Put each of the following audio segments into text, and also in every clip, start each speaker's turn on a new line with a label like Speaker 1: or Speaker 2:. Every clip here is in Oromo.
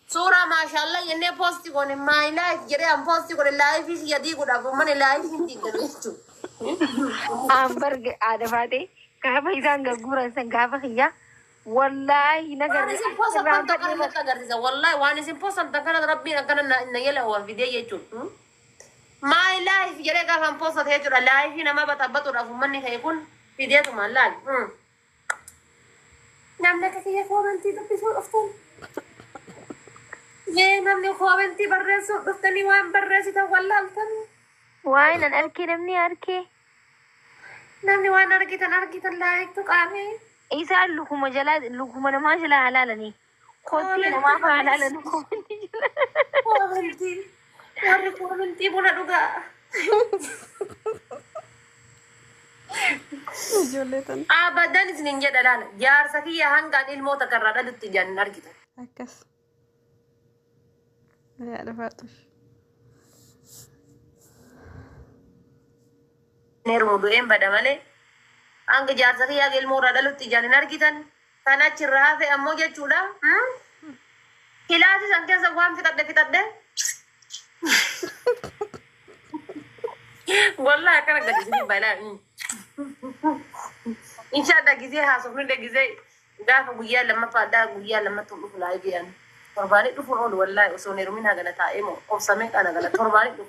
Speaker 1: صورة ما شاء الله يني بوستي كون ما لايف جري أم بوستي كون لايف يدي كون أبو من لايف يدي كريتو
Speaker 2: برج ada fate kafa isan gagura san kafa khiya wallahi nagar
Speaker 1: وانا سين بوست أنت كان لك أقدر والله وانا سين بوست أنت كان ربي كان نيله هو فيديو يجون ما لايف جري كان بوست هيجون لايف هنا ما بتبطل أبو مني هيكون فيديو ما لايف نعمل كثير كومنتي تبي أفضل ये हमने खोबंती बर्रेसो दस्तनी वाम बर्रेसी था वल्ला अल्तन
Speaker 2: wain an arke namni arke
Speaker 1: namni वान अर्की था लाइक तो कामे
Speaker 2: isa lukuma jala lukuma nama jala halalani khoti nama halalani
Speaker 1: खोबंती बोला दुगा
Speaker 3: Ijoolleetan
Speaker 1: abadan isinin jedhalaan jaarsa kiyya hangaan ilmoota karraadha lutti jaanin argitan
Speaker 3: akkas. Yaada Faaxush.
Speaker 1: neerumu du'een bada malee hanga jaarsa kiyyaa ilmoorraadha lutti jaanin argitan kan achirra hafe ammoo jechuudha kilaasi san keessa waan fixadhe wallahi akkana gadi isinii balaa inshallah gisee haasofnu gisee gaafa guyyaa lammaffaadhaa guyyaa lammatti dhufu laayibiyan torbaanii dhufuun oolu wallahi osoo neerumin hagana taa'ee moo obsamee kana gala torbaanii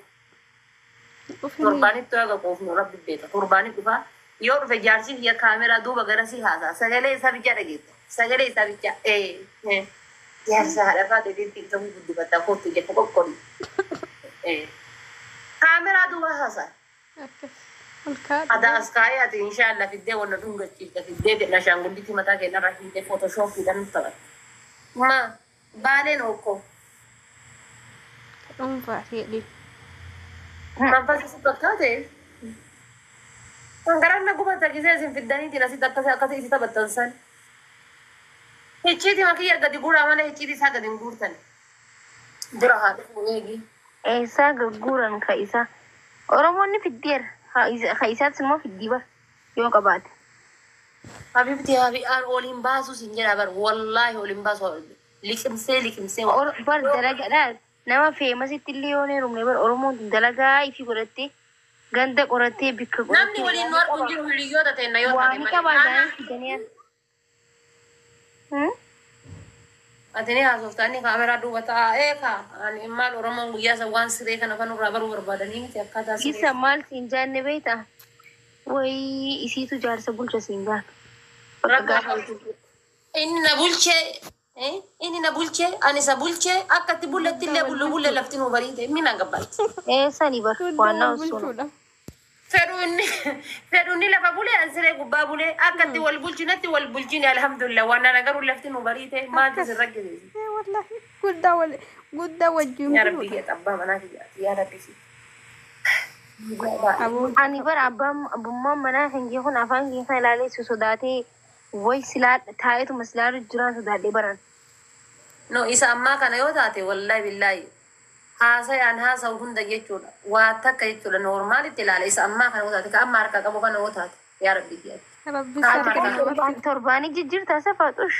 Speaker 1: dhufu torbaanitti haga qoofnu rabbi beeka torbaanii dhufa yoo dhufe jaarsi biyya kaameraa duuba garasii haasaa sagalee isaa bichaa dhageetta sagalee isaa bichaa jaarsa haadha faate deemtii ta'uu guddifataa kootu jette qoqqoodhi kaameraa duuba haasaa
Speaker 3: Akkas. Olkaa
Speaker 1: ada askaya ati inshallah fidde wala dunga chika fidde na shanguliti mata ke na rahite photoshop dan tawa ma balen oko
Speaker 3: dhuunfaa fedhi.
Speaker 1: man pasi sitakate angara na gubata kise sin fiddani tina sitakase akase isi tabattansan hechiti makiya gadi gura mala hechiti sa gadi ngurtan dura ha egi
Speaker 2: isa gaguran ka isa oromonni fiddir خيسات سمو في الديبة يوم قبات
Speaker 1: حبيبتي هابي آن أولين باسو سنجرا بر والله أولين باسو لكم سي
Speaker 2: بر درجة لا نما في مسجد الليوني رمني بر أرمون درجة يفي قرتي غندق قرتي بك
Speaker 1: نمني ولي نور كنجر هليو تتنا يوم
Speaker 2: واني كبادان في دنيا
Speaker 1: أتني هاسوفتاني كاميرا دوبتا إيكا أنا إمال أرمون ويا سوان سريكا نكانو رابر وربادني تأكدا سريك
Speaker 2: كيس مال سينجان نبيتا وي إسي تجار سبول جسينجان
Speaker 1: إني نبولشة أنا سبولشة أكتي بولت اللي بولو لفتين وبريد مين أقبلت
Speaker 2: إيه ساني بر وانا وصونا
Speaker 1: فيروني لفا بولي أنسري قبا بولي أكتي والبولجيني الحمد لله وانا نقروا لفتين وبريد ما تسرق
Speaker 3: إيه والله قد وجههم
Speaker 1: يا ربي يا أبا مناكي يا ربي
Speaker 2: أنا بر أبو ماما هنجي هون أفانجي خلالي سوداتي وي سلات تايتو مسلار الجران سوداتي بران
Speaker 1: no isa amma kana yoo taate wallahi billahi haasayaan haasa'u hunda jechuudha waa takka jechuudha normaalitti ilaala isa amma kana yoo taate ka amma harka qabu kana yoo taate yaa rabbi
Speaker 3: Rabbi sarkaa.
Speaker 2: torbaani jijjiirta safaatush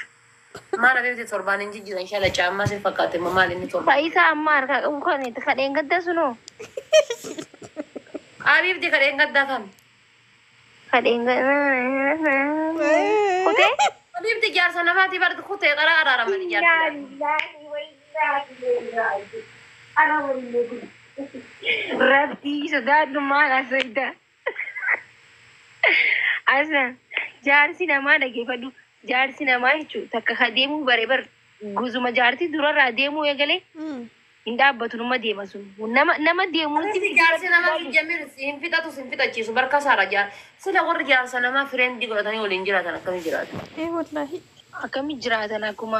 Speaker 1: maala beekte torbaan hin jijjiira inshallah caammaa sin fakkaate maal inni torbaan
Speaker 2: faisa amma harka qabu kan itti kadheen gadda suno
Speaker 1: abiibti kadheen gaddaa kam
Speaker 2: kadheen gadda kutee
Speaker 1: abiibti jaarsa namaati bardi kutee qaraa araaraman jaarsa
Speaker 2: rabbi sodaadhu maal asayda asa jaarsi namaa dhageeffadhu jaarsi namaa jechuun takka adeemuu bare bar guzuma jaartii durarraa deemuu eegalee hin dhaabbatu nama deema sun nama deemuutti
Speaker 1: jaarsi namaa jamir hin fixatu sin fixachiisu barka saara jaar sila warri jaarsa namaa fireendi godhatanii waliin jiraatan akkami jiraatan
Speaker 3: Eh wallahi.
Speaker 2: akkami jiraatan akkuma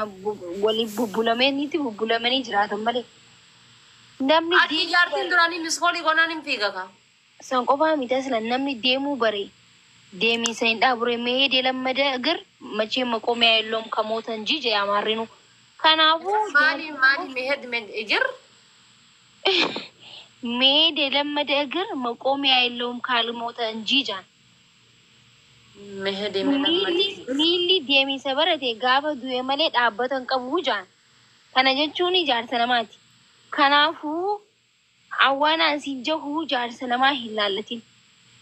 Speaker 2: waliin bubbulamaniiti bubbulamanii jiraatan malee namni
Speaker 1: ati jaartiin duraanii miskoolii gonaan hin fiiga ka
Speaker 2: san qofaa miti aslan namni deemuu bare deemiinsa hin dhaabure meedee lammada agar machee maqoomee ayilloom kamootan jije amaarrinu kanaafuu
Speaker 1: maali mehed ijir
Speaker 2: meedee lammada agar maqoomee ayilloom kaalmootan jijaan
Speaker 1: mehed
Speaker 2: miilli deemiinsa barate gaafa du'e malee dhaabbatan qabu jaan Kana jechuun jaarsa namaati. Kanaafuu awwaanaan si jahu jaarsa namaa hin laallatin.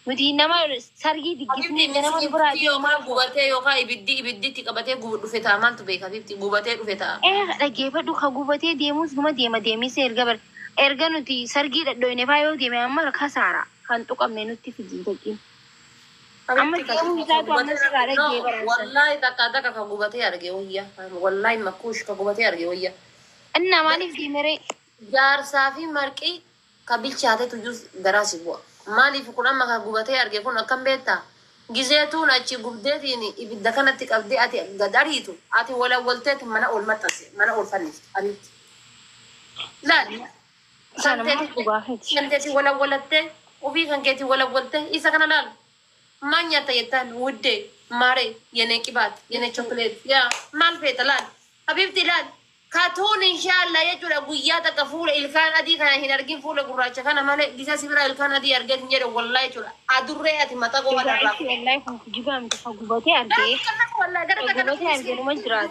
Speaker 2: Nuti nama sargii diggisnee ganama biraa
Speaker 1: yookaan gubatee yookaan ibidditti qabatee dhufe ta'a maaltu beeka bifti gubatee dhufe ta'a.
Speaker 2: Dhaggeeffadhu ka gubatee deemus numa deemisee erga nuti sargii dhadhoine faa yoo deeme amma kasaara kan tuqamne nutti fidin taqiin. Amma deemuu isaatu amma sigaa dhaggee baransan.
Speaker 1: Wallaahi takka ka gubatee arge wayya. Wallaahi makkuush ka gubatee arge wayya.
Speaker 2: Anna maaliif deemeree?
Speaker 1: Jaarsaa fi marqii ka bilchaate tuyyuu garaasi bu'a. Maaliif kun amma ka gubatee arge kun akkam beektaa? Gizeetuun achi gubdeetiin ibidda kanatti qabdee ati gad ariitu ati walawwalteeti mana ol maxxanse mana ol fannifte ariitti. Laali. Kanteeti walawwalattee ofii kan keeti walawwaltee isa kana laalu. Maal nyaata jettaan wuddee maaree yenee qibaat yenee chokkoleet yaa maal feeta laali. Habiibti laali. Katuun inshallah jechuudha guyyaa takka fuula ilkaan adii kana hin argin fuula gurraacha kana malee gisa sibira ilkaan adii argee hin jedhe wallahi jechuudha. Adurree ati mata goba darraa.
Speaker 2: Wallahi kun jibaam ka gubatee argee. Gubatee argee numa jiraatu.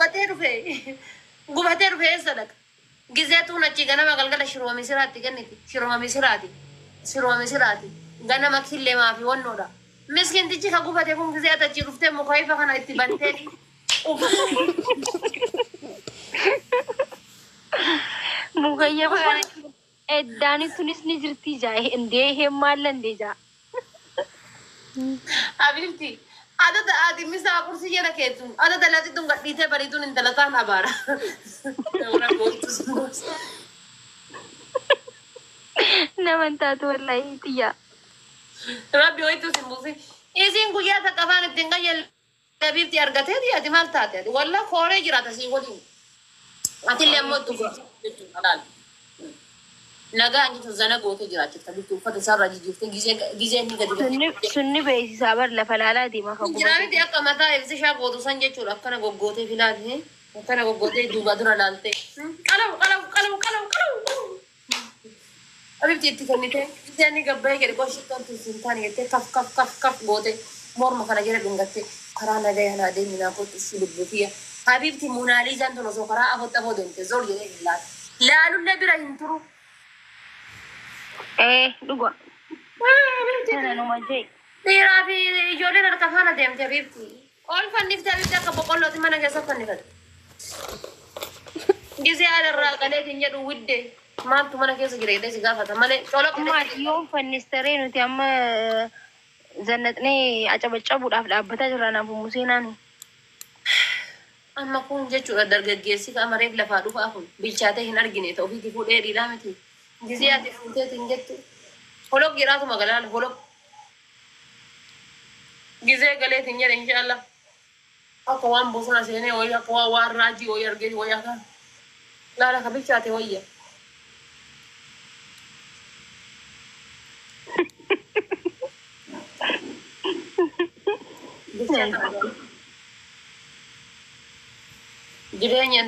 Speaker 1: Gubatee dhufe sadaka. Gizeetuun achi ganama galgala shiroo misiraatti kenniti. Shiroo misiraati. Ganama killee maafi wannoodha. Miskintichi ka gubate kun gizee achi dhuftee muka ifa kana itti bantee.
Speaker 2: Mukayya bakana eddaani tunis ni jirti jaa indee hemaallan deja.
Speaker 1: Abibti ada ati misa kursi jala keetun ada dalati tun gadhiite baritun intalataan abaara.
Speaker 2: Naman taatu wallahi tiya.
Speaker 1: Rabbi hoitu simbusi. Isin guyyaa takka afaan ittiin qayyal abibti argateeti ati maal taate ati walla kooree jiraata siin waliin. Atillee ammoo jechuudha. Nagaa inni zana goote jiraachifta bitti uffata isaarraa jijjiirte gizee inni gadi
Speaker 2: sunni beeksisaa bar lafa laalaa deema kan
Speaker 1: jiraamiti akka mataa ibsishaa gootu san jechuudha akkana goggootee filaate akkana goggootee duuba dura laalte qalu abibti itti kennite gizee inni gabbayee gadi qoshittan tusintaan jettee kaf goote morma kana jala dhungatte karaa nagaya naa deeminaa kottu si lubbuutiya habibti munaalizaan tun osoo karaa afotta boodente zol jedhee ilaala laalullee bira hin turu.
Speaker 2: Dhuga. Kana numa jee.
Speaker 1: Dhiiraa fi ijoolleen harka faana deemte habibti. Ol fanniftee habibti akka boqqollooti mana keessatti fannifatte. Gizee adarraa qaleetiin jedhu widde maaltu mana keessa jira jedhee si gaafata malee
Speaker 2: Amma yoo fannistaree nuti amma zannatnee acabaccabuudhaaf dhaabbataa jirra naaf museenaan.
Speaker 1: Amma kun jechuudha dargaggeessi amareef lafaa dhufaa kun bilchaatee hin argine ta'u ofiitii fuudhee dhiidhaa miti. Gizee ati fuuteetiin jettu holok jiraatu magaalaan holok. Gizee galeetiin jedhe inshallah. Akka waan bosona seenee wayii akka waan raajii wayii argee wayii akka laala ka bilchaate wayya. Jireenya